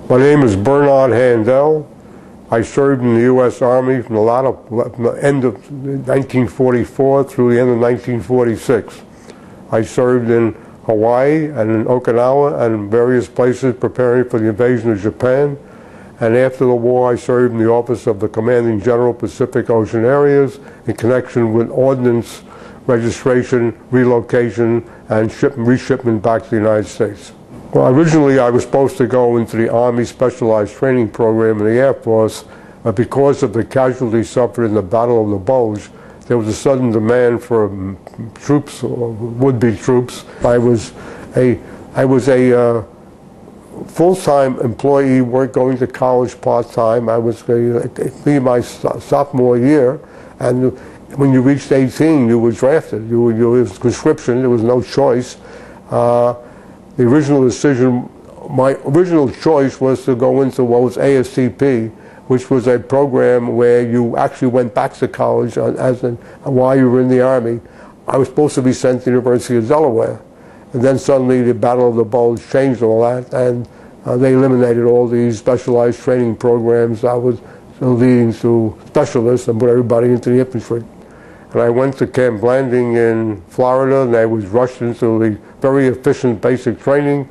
My name is Bernard Handel. I served in the U.S. Army from the end of 1944 through the end of 1946. I served in Hawaii and in Okinawa and various places preparing for the invasion of Japan. And after the war, I served in the office of the Commanding General Pacific Ocean Areas in connection with ordnance registration, relocation, and reshipment back to the United States. Well, originally I was supposed to go into the Army Specialized Training Program in the Air Force, but because of the casualties suffered in the Battle of the Bulge, there was a sudden demand for troops, or would-be troops. I was a full-time employee, going to college part-time. I was going to be my sophomore year, and when you reached 18, you were drafted. It was conscription. There was no choice. The original decision, my original choice was to go into what was ASCP, which was a program where you actually went back to college while you were in the Army. I was supposed to be sent to the University of Delaware. And then suddenly the Battle of the Bulge changed all that, and they eliminated all these specialized training programs. I was leading to specialists and put everybody into the infantry. And I went to Camp Blanding in Florida, and I was rushed into the very efficient basic training,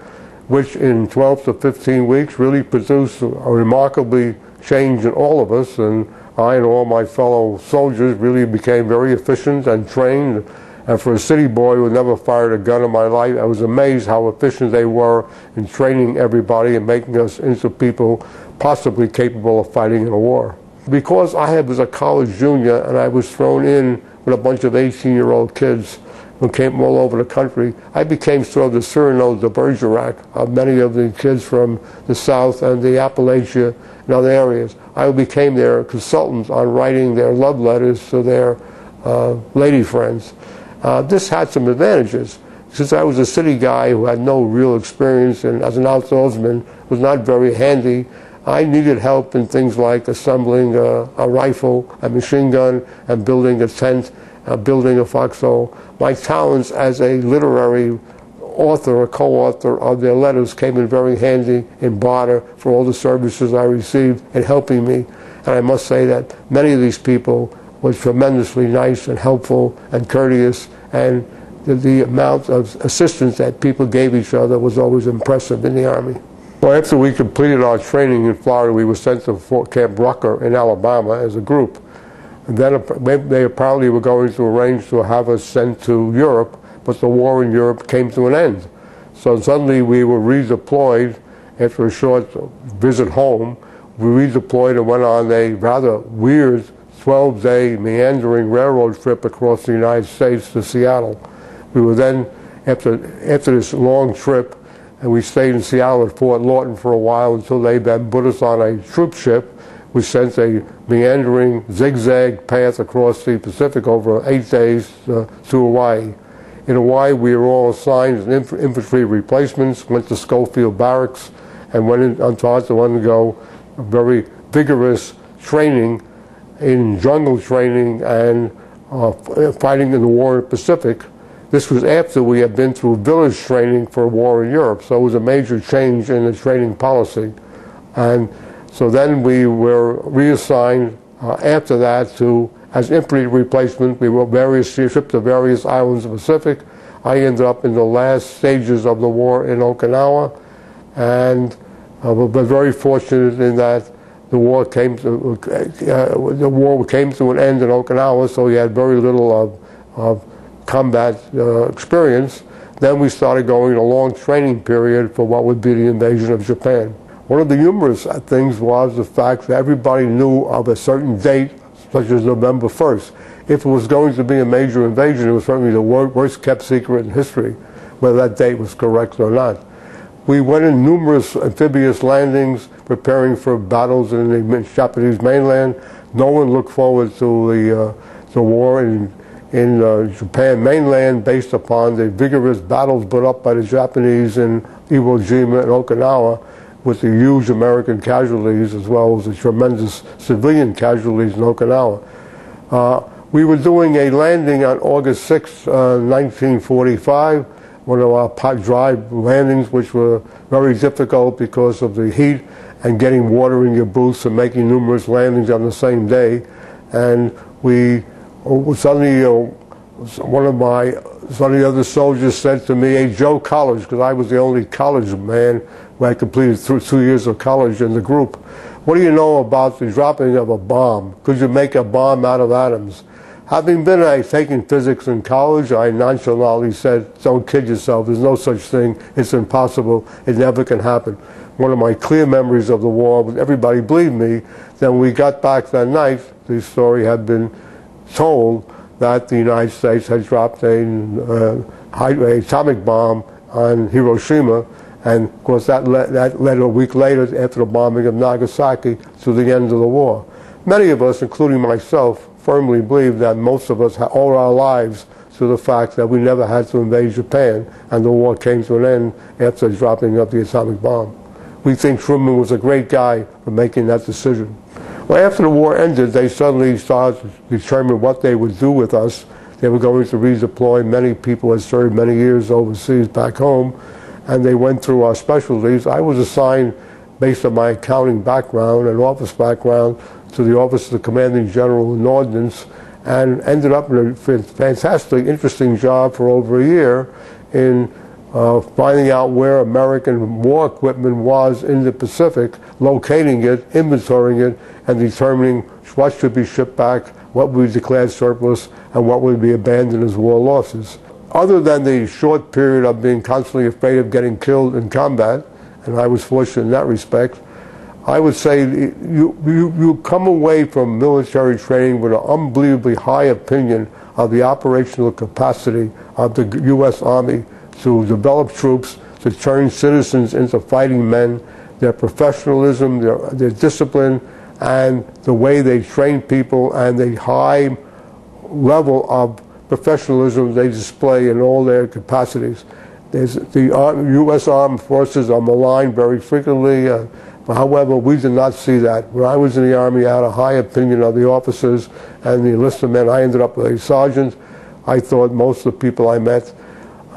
which in 12 to 15 weeks really produced a remarkably change in all of us. And I and all my fellow soldiers really became very efficient and trained. And for a city boy who never fired a gun in my life, I was amazed how efficient they were in training everybody and making us into people possibly capable of fighting in a war. Because I was a college junior and I was thrown in with a bunch of 18-year-old kids who came from all over the country, I became sort of the Cyrano de Bergerac of many of the kids from the South and the Appalachia and other areas. I became their consultant on writing their love letters to their lady friends. This had some advantages. Since I was a city guy who had no real experience and as an outdoorsman was not very handy, I needed help in things like assembling a rifle, a machine gun, and building a tent, building a foxhole. My talents as a literary author or co-author of their letters came in very handy in barter for all the services I received in helping me. And I must say that many of these people were tremendously nice and helpful and courteous, and the amount of assistance that people gave each other was always impressive in the Army. Well, after we completed our training in Florida, we were sent to Camp Rucker in Alabama as a group. And then they apparently were going to arrange to have us sent to Europe, but the war in Europe came to an end. So suddenly we were redeployed after a short visit home. We redeployed and went on a rather weird 12-day meandering railroad trip across the United States to Seattle. We were then, after this long trip, and we stayed in Seattle at Fort Lawton for a while until they then put us on a troop ship. We sent a meandering zigzag path across the Pacific over 8 days to Hawaii. In Hawaii, we were all assigned as infantry replacements, went to Schofield Barracks, and went on to undergo a very vigorous training in jungle training and fighting in the war in the Pacific. This was after we had been through village training for a war in Europe, so it was a major change in the training policy. And so then we were reassigned after that as infantry replacement. We were shipped to various islands of the Pacific. I ended up in the last stages of the war in Okinawa, and was very fortunate in that the war came to an end in Okinawa, so we had very little of combat experience. Then we started going a long training period for what would be the invasion of Japan. One of the humorous things was the fact that everybody knew of a certain date, such as November 1st. If it was going to be a major invasion, it was certainly the worst kept secret in history, whether that date was correct or not. We went in numerous amphibious landings, preparing for battles in the Japanese mainland. No one looked forward to the war in Japan mainland based upon the vigorous battles put up by the Japanese in Iwo Jima and Okinawa, with the huge American casualties as well as the tremendous civilian casualties in Okinawa. We were doing a landing on August 6, 1945. one of our dry landings, which were very difficult because of the heat and getting water in your boots and making numerous landings on the same day. And we suddenly, one of the other soldiers said to me, "Hey, Joe College," because I was the only college man who had completed 2 years of college in the group. "What do you know about the dropping of a bomb? Could you make a bomb out of atoms?" Having been taking physics in college, I nonchalantly said, "Don't kid yourself. There's no such thing. It's impossible. It never can happen." One of my clear memories of the war, everybody believed me. Then we got back that night, the story had been told that the United States had dropped an atomic bomb on Hiroshima, and of course that led a week later, after the bombing of Nagasaki, to the end of the war. Many of us, including myself, firmly believe that most of us owe our lives to the fact that we never had to invade Japan, and the war came to an end after the dropping of the atomic bomb. We think Truman was a great guy for making that decision. Well, after the war ended, they suddenly started to determine what they would do with us. They were going to redeploy. Many people had served many years overseas back home, and they went through our specialties. I was assigned, based on my accounting background and office background, to the Office of the Commanding General in Ordnance, and ended up in a fantastically interesting job for over a year in finding out where American war equipment was in the Pacific, locating it, inventorying it, and determining what should be shipped back, what would be declared surplus, and what would be abandoned as war losses. Other than the short period of being constantly afraid of getting killed in combat, and I was fortunate in that respect, I would say you come away from military training with an unbelievably high opinion of the operational capacity of the U.S. Army to develop troops, to turn citizens into fighting men, their professionalism, their discipline, and the way they train people, and the high level of professionalism they display in all their capacities. The U.S. Armed Forces are maligned very frequently. However, we did not see that. When I was in the Army, I had a high opinion of the officers and the enlisted men. I ended up with a sergeant. I thought most of the people I met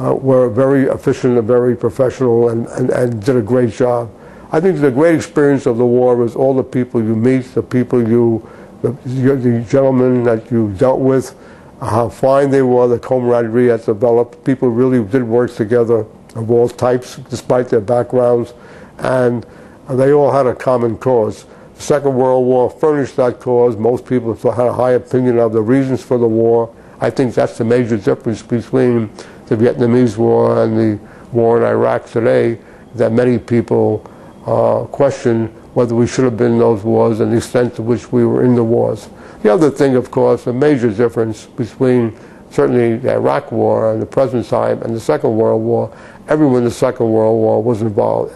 were very efficient and very professional and did a great job. I think the great experience of the war was all the people you meet, the people the gentlemen that you dealt with, how fine they were, the camaraderie that developed. People really did work together of all types, despite their backgrounds, and they all had a common cause. The Second World War furnished that cause. Most people had a high opinion of the reasons for the war. I think that's the major difference between the Vietnamese War and the war in Iraq today, that many people question whether we should have been in those wars and the extent to which we were in the wars. The other thing, of course, a major difference between certainly the Iraq War and the present time and the Second World War, everyone in the Second World War was involved.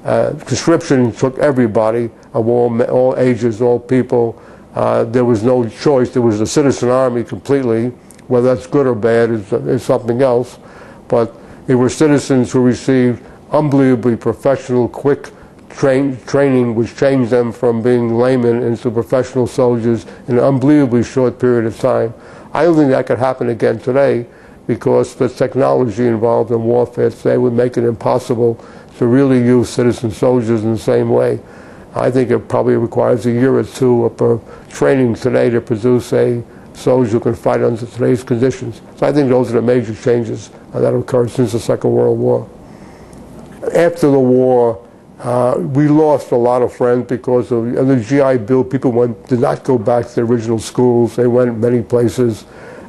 Conscription took everybody of all ages, all people. There was no choice. There was a citizen army completely. Whether that's good or bad is something else. But they were citizens who received unbelievably professional, quick training, which changed them from being laymen into professional soldiers in an unbelievably short period of time. I don't think that could happen again today, because the technology involved in warfare today would make it impossible to really use citizen soldiers in the same way. I think it probably requires a year or two of training today to produce a soldier who can fight under today's conditions. So I think those are the major changes that have occurred since the Second World War. After the war, we lost a lot of friends because of the GI Bill. People did not go back to the original schools. They went many places.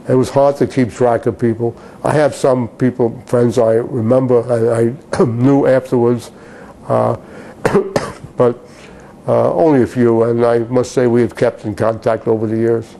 It was hard to keep track of people. I have some friends I remember and I knew afterwards, but only a few, and I must say we have kept in contact over the years.